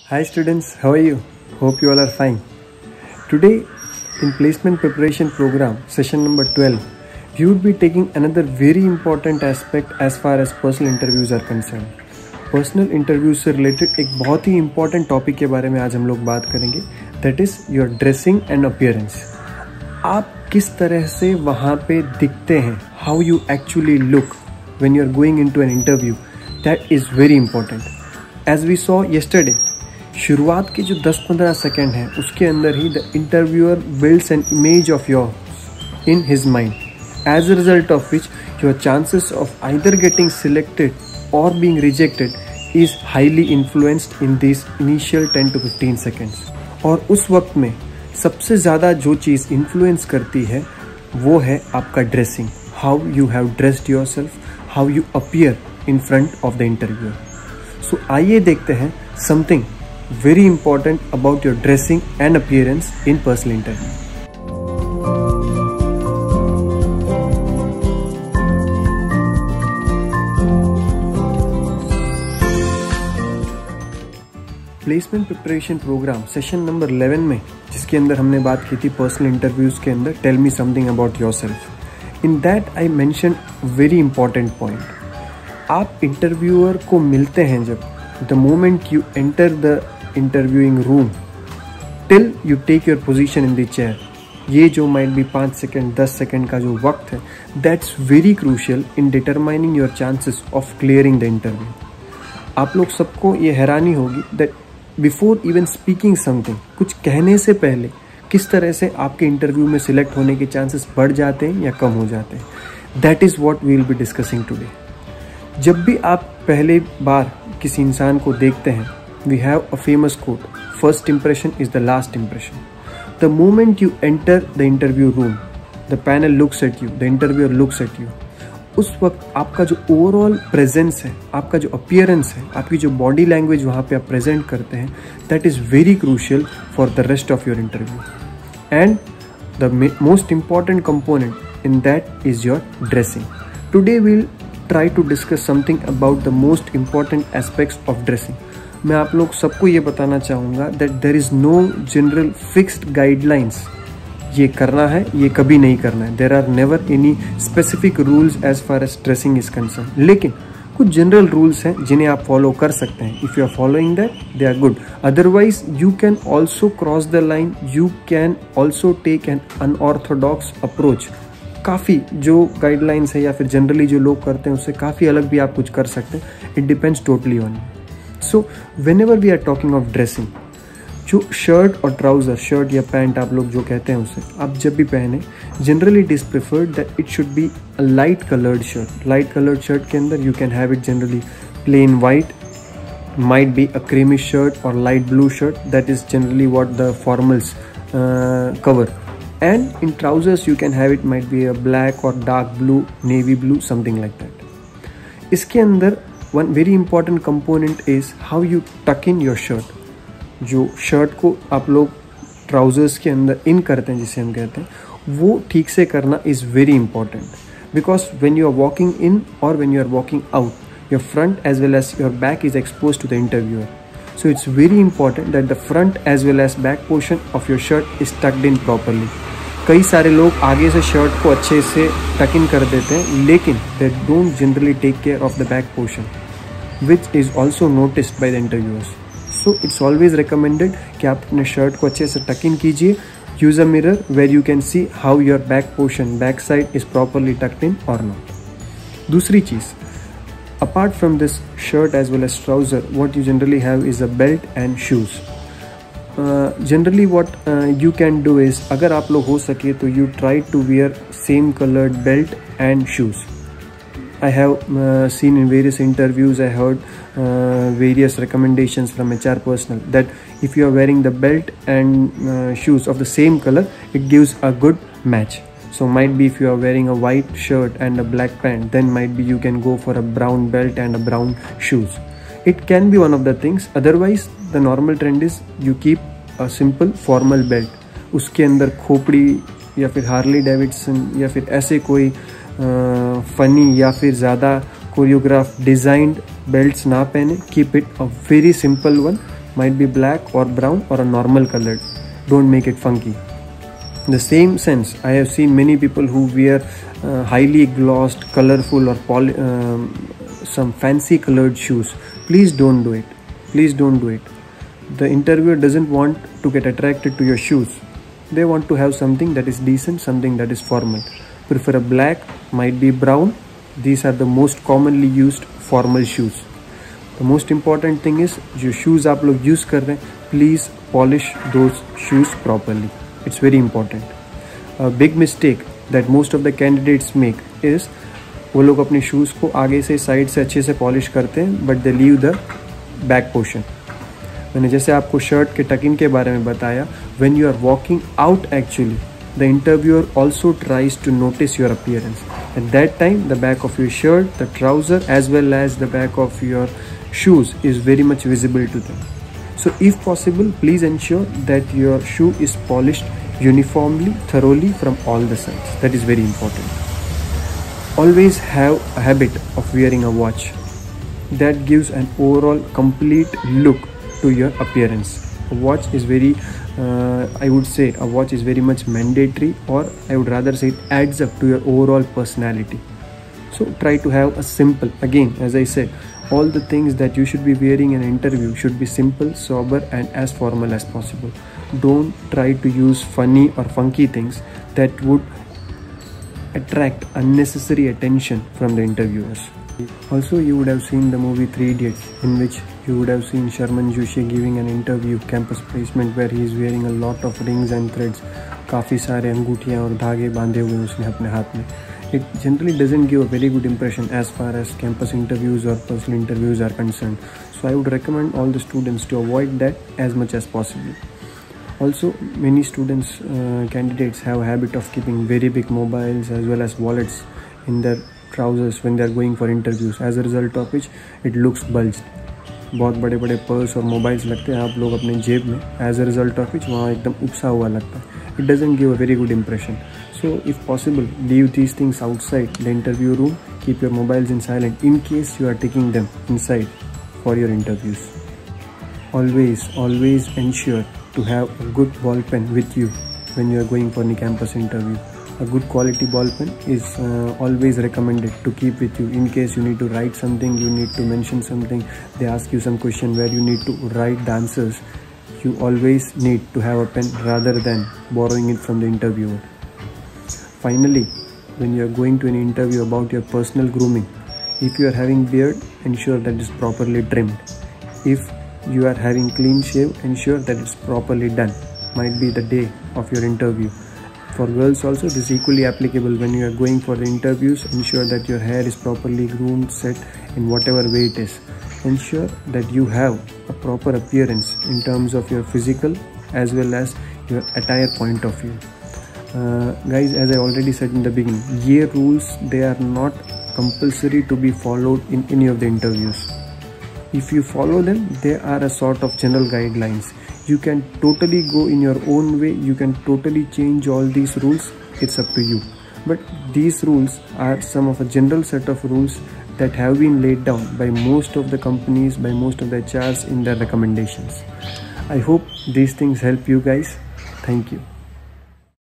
Hi students, how are you? Hope you all are fine. Today in placement preparation program session number 12, we would be taking another very important aspect as far as personal interviews are concerned. Personal interviews से related एक बहुत ही important topic के बारे में आज हम लोग बात करेंगे, that is your dressing and appearance. आप किस तरह से वहाँ पे दिखते हैं, how you actually look when you are going into an interview, that is very important. As we saw yesterday, शुरुआत के जो 10-15 सेकेंड हैं उसके अंदर ही the interviewer builds an image of your in his mind, as a result of which your chances of either getting selected or being rejected is highly influenced in these initial 10 to 15 seconds. और उस वक्त में सबसे ज़्यादा जो चीज़ influence करती है वो है आपका dressing, how you have dressed your self, how you appear in front of the interviewer. So आइए देखते हैं something very important about your dressing and appearance in personal interview. Placement preparation programme session number 11 में, जिसके अंदर हमने बात की थी पर्सनल इंटरव्यूज़ के अंदर, tell me something about yourself. In that I mention very important point. आप इंटरव्यूअर को मिलते हैं जब, the moment you enter the interviewing room till you take your position in the chair, ये जो might be 5 second 10 second का जो वक्त है, that's very crucial in determining your chances of clearing the interview. आप लोग सबको ये हैरानी होगी that before even speaking something, कुछ कहने से पहले किस तरह से आपके इंटरव्यू में सिलेक्ट होने के चांसेस बढ़ जाते हैं या कम हो जाते हैं. That is what we will be discussing today. जब भी आप पहले बार किसी इंसान को देखते हैं, we have a famous quote, first impression is the last impression. The moment you enter the interview room, the panel looks at you, the interviewer looks at you, उस वक्त आपका जो ओवरऑल प्रेजेंस है, आपका जो अपीयरेंस है, आपकी जो बॉडी लैंग्वेज वहाँ पे आप प्रेजेंट करते हैं, that is very crucial for the rest of your interview. And the most important component in that is your dressing. Today we'll try to discuss something about the most important aspects of dressing. मैं आप लोग सबको ये बताना चाहूँगा that there is no general fixed guidelines, ये करना है, ये कभी नहीं करना है. There are never any specific rules as far as dressing is concern. लेकिन कुछ जनरल रूल्स हैं जिन्हें आप फॉलो कर सकते हैं. If you are following that, they are good. Otherwise you can also cross the line, you can also take an unorthodox approach. काफ़ी जो गाइडलाइंस है या फिर जनरली जो लोग करते हैं उससे काफ़ी अलग भी आप कुछ कर सकते हैं. It depends totally on you. So whenever we are talking of dressing, जो शर्ट और ट्राउज़र, शर्ट या पैंट आप लोग जो कहते हैं उसे आप जब भी पहने, generally it is preferred that it should be a light coloured shirt. Light coloured shirt के अंदर you can have it generally plain white, might be a creamish shirt और light blue shirt, that is generally what the formals cover. And in trousers you can have it might be a black और dark blue, navy blue, something like that. इसके अंदर one very important component is how you टक in your shirt. जो shirt को आप लोग trousers के अंदर इन करते हैं, जिसे हम कहते हैं, वो ठीक से करना is very important. Because when you are walking in और when you are walking out, your front as well as your back is expose to the interviewer. So it's very important that the front as well as back portion of your shirt is tucked in properly. कई सारे लोग आगे से shirt को अच्छे से tuck इन कर देते हैं, लेकिन they don't generally take care of the back portion, which is also noticed by the interviewers. So it's always recommended कि आप अपने शर्ट को अच्छे से टक इन कीजिए. Use a mirror where you can see how your back portion, back side is properly tucked in और not. दूसरी चीज़, apart from this shirt as well as trouser, what you generally have is a belt and shoes. Generally what you can do is, अगर आप लोग हो सके तो you try to wear same coloured belt and shoes. I have seen in various interviews, I heard various recommendations from HR personnel that if you are wearing the belt and shoes of the same color, it gives a good match. So might be if you are wearing a white shirt and a black pant, then might be you can go for a brown belt and a brown shoes. It can be one of the things. Otherwise, the normal trend is you keep a simple formal belt. उसके अंदर खोपड़ी या फिर Harley Davidson या फिर ऐसे कोई funny या फिर ज़्यादा कोरियोग्राफ डिज़ाइंड बेल्ट्स ना पहने. Keep it a very simple one might be black or brown or a normal colored. Don't make it funky. In the same sense, I have seen many people who wear highly glossed, colorful or some fancy colored shoes. Please don't do it. Please don't do it. The interviewer doesn't want to get attracted to your shoes. They want to have something that is decent, something that is formal. Prefer a black, might be brown. These are the most commonly used formal shoes. The most important thing is जो shoes आप लोग use कर रहे हैं, please polish those shoes properly. It's very important. A big mistake that most of the candidates make is वो लोग अपने shoes को आगे से साइड से अच्छे से polish करते हैं, but they leave the back portion. मैंने जैसे आपको शर्ट के टक इन के बारे में बताया, when you are walking out actually, the interviewer also tries to notice your appearance. At that time, the back of your shirt, the trouser, as well as the back of your shoes is very much visible to them. So if possible, please ensure that your shoe is polished uniformly, thoroughly from all the sides. That is very important. Always have a habit of wearing a watch. That gives an overall complete look to your appearance. A watch is very I would say a watch is very much mandatory, or I would rather say it adds up to your overall personality. So try to have a simple, again as I said, all the things that you should be wearing in an interview should be simple, sober and as formal as possible. Don't try to use funny or funky things that would attract unnecessary attention from the interviewers. Also, you would have seen the movie 3 Idiots, in which you would have seen Sharman Joshi giving an interview, campus placement, where he is wearing a lot of rings and threads. काफ़ी सारे अंगूठियाँ और धागे बांधे हुए उसने अपने हाथ में. It generally doesn't give a very good impression as far as campus interviews or personal interviews are concerned. So I would recommend all the students to avoid that as much as possible. Also, many students, candidates have a habit of keeping very big mobiles as well as wallets in their trousers when they are going for interviews. As a result of which, it looks bulged. बहुत बड़े बड़े purse और mobiles लगते हैं आप लोग अपने जेब में. As a result of which, वहाँ एकदम उपसा हुआ लगता है. It doesn't give a very good impression. So if possible, leave these things outside the interview room. Keep your mobiles in silent in case you are taking them inside for your interviews. Always ensure to have a good ball pen with you when you are going for any campus interview. A good quality ball pen is always recommended to keep with you in case you need to write something, you need to mention something, they ask you some question where you need to write the answers. You always need to have a pen rather than borrowing it from the interviewer. Finally, when you are going to an interview about your personal grooming, if you are having beard, ensure that it is properly trimmed. If you are having clean shave, ensure that it's properly done. Might be the day of your interview. For girls also, it is equally applicable. When you are going for the interviews, ensure that your hair is properly groomed, set in whatever way it is. Ensure that you have a proper appearance in terms of your physical as well as your attire point of view. Guys, as I already said in the beginning, ye rules, they are not compulsory to be followed in any of the interviews. If you follow them, they are a sort of general guidelines. You can totally go in your own way, you can totally change all these rules, it's up to you. But these rules are some of a general set of rules that have been laid down by most of the companies, by most of the HRs in their recommendations. I hope these things help you guys. Thank you.